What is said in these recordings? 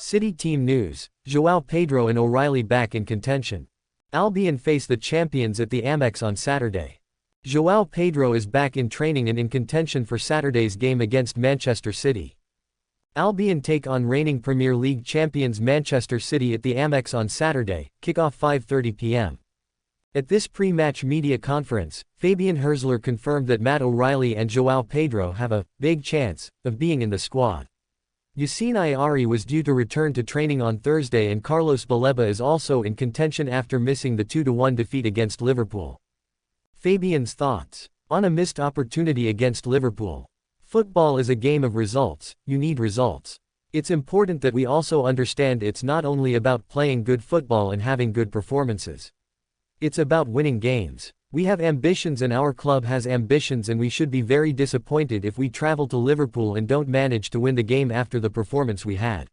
City team news: Joao Pedro and O'Riley back in contention. Albion face the champions at the Amex on Saturday. Joao Pedro is back in training and in contention for Saturday's game against Manchester City. Albion take on reigning Premier League champions Manchester City at the Amex on Saturday, kickoff 5:30 p.m. At this pre-match media conference, Fabian Hurzeler confirmed that Matt O'Riley and Joao Pedro have a big chance of being in the squad. Yasin Ayari was due to return to training on Thursday, and Carlos Baleba is also in contention after missing the 2-1 defeat against Liverpool. Fabian's thoughts on a missed opportunity against Liverpool. Football is a game of results. You need results. It's important that we also understand it's not only about playing good football and having good performances. It's about winning games. We have ambitions and our club has ambitions, and we should be very disappointed if we travel to Liverpool and don't manage to win the game after the performance we had.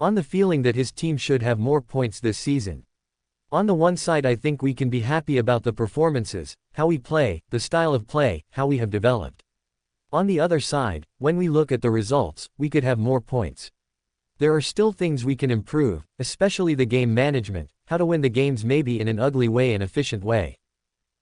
On the feeling that his team should have more points this season. On the one side, I think we can be happy about the performances, how we play, the style of play, how we have developed. On the other side, when we look at the results, we could have more points. There are still things we can improve, especially the game management, how to win the games maybe in an ugly way and efficient way.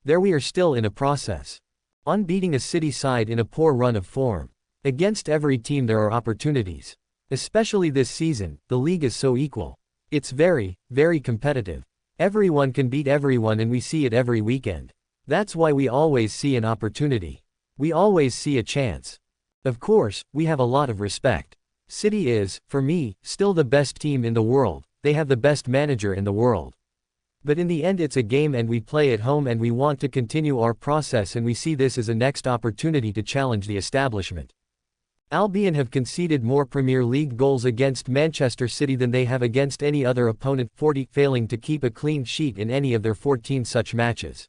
There we are still in a process. On beating a City side in a poor run of form. Against every team there are opportunities. Especially this season, the league is so equal. It's very, very competitive. Everyone can beat everyone, and we see it every weekend. That's why we always see an opportunity. We always see a chance. Of course, we have a lot of respect. City is, for me, still the best team in the world. They have the best manager in the world. But in the end it's a game, and we play at home, and we want to continue our process, and we see this as a next opportunity to challenge the establishment. Albion have conceded more Premier League goals against Manchester City than they have against any other opponent, 40, failing to keep a clean sheet in any of their 14 such matches.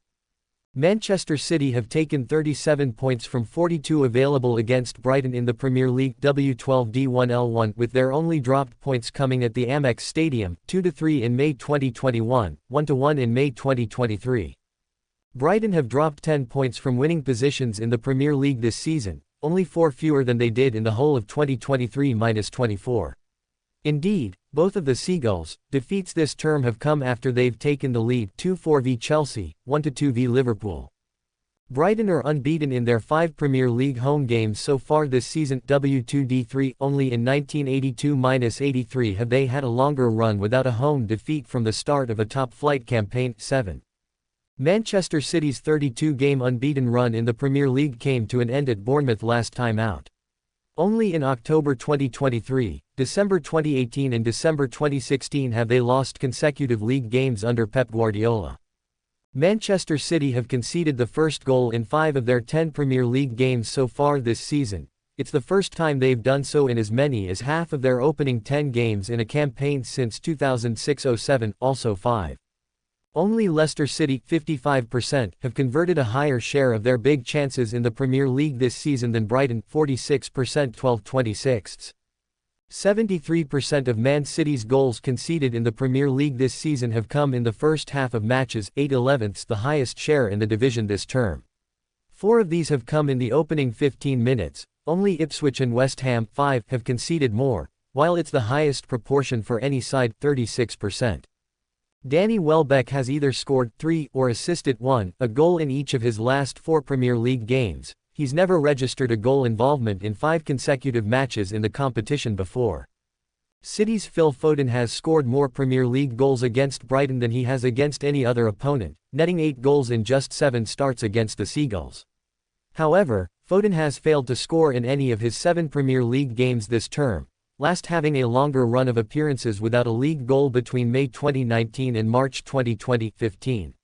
Manchester City have taken 37 points from 42 available against Brighton in the Premier League W12D1L1, with their only dropped points coming at the Amex Stadium, 2-3 in May 2021, 1-1 in May 2023. Brighton have dropped 10 points from winning positions in the Premier League this season, only 4 fewer than they did in the whole of 2023-24. Indeed, both of the Seagulls' defeats this term have come after they've taken the lead, 2-4 v Chelsea, 1-2 v Liverpool. Brighton are unbeaten in their 5 Premier League home games so far this season, W2D3, only in 1982-83 have they had a longer run without a home defeat from the start of a top-flight campaign, 7. Manchester City's 32-game unbeaten run in the Premier League came to an end at Bournemouth last time out. Only in October 2023, December 2018 and December 2016 have they lost consecutive league games under Pep Guardiola. Manchester City have conceded the first goal in 5 of their 10 Premier League games so far this season. It's the first time they've done so in as many as half of their opening 10 games in a campaign since 2006-07, also 5. Only Leicester City, 55%, have converted a higher share of their big chances in the Premier League this season than Brighton, 46%, 12/26. 73% of Man City's goals conceded in the Premier League this season have come in the first half of matches, 8/11, the highest share in the division this term. 4 of these have come in the opening 15 minutes, only Ipswich and West Ham, 5, have conceded more, while it's the highest proportion for any side, 36%. Danny Welbeck has either scored 3 or assisted 1, a goal in each of his last 4 Premier League games. He's never registered a goal involvement in 5 consecutive matches in the competition before. City's Phil Foden has scored more Premier League goals against Brighton than he has against any other opponent, netting 8 goals in just 7 starts against the Seagulls. However, Foden has failed to score in any of his 7 Premier League games this term, last having a longer run of appearances without a league goal between May 2019 and March 2020-15.